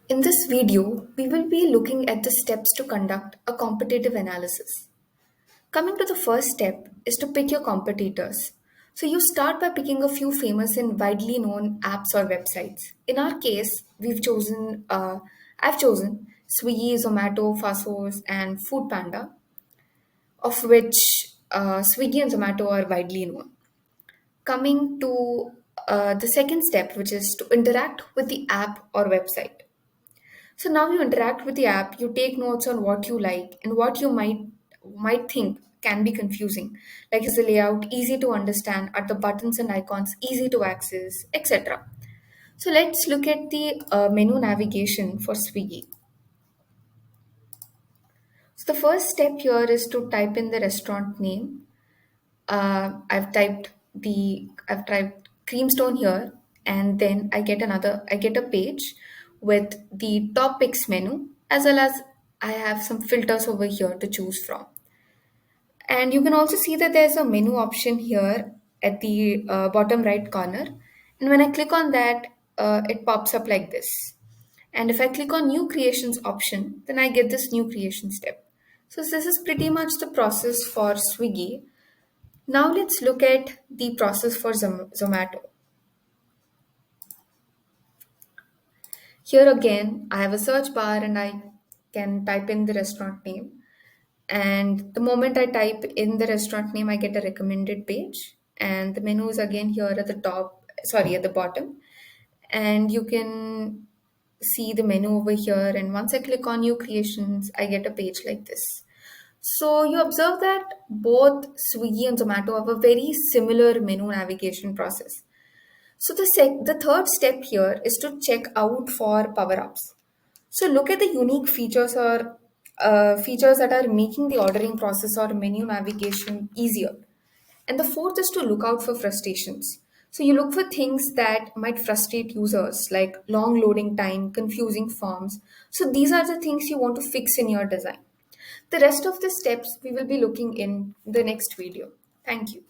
In this video, we will be looking at the steps to conduct a competitive analysis. Coming to the first step is to pick your competitors. So you start by picking a few famous and widely known apps or websites. In our case, I've chosen Swiggy, Zomato, Fasos, and Food Panda, of which Swiggy and Zomato are widely known. Coming to the second step, which is to interact with the app or website. So now you interact with the app, you take notes on what you like and what you might think can be confusing. Like is the layout easy to understand? Are the buttons and icons easy to access, etc. So let's look at the menu navigation for Swiggy. So the first step here is to type in the restaurant name. I've typed Creamstone here, and then I get a page with the topics menu, as well as I have some filters over here to choose from. And you can also see that there's a menu option here at the bottom right corner. And when I click on that, it pops up like this. And if I click on new creations option, then I get this new creation step. So this is pretty much the process for Swiggy. Now let's look at the process for Zomato. Here again, I have a search bar and I can type in the restaurant name. And the moment I type in the restaurant name, I get a recommended page. And the menu is again here at the at the bottom. And you can see the menu over here. And once I click on new creations, I get a page like this. So you observe that both Swiggy and Zomato have a very similar menu navigation process. So the third step here is to check out for power-ups. So look at the unique features that are making the ordering process or menu navigation easier. And the fourth is to look out for frustrations. So you look for things that might frustrate users like long loading time, confusing forms. So these are the things you want to fix in your design. The rest of the steps we will be looking in the next video. Thank you.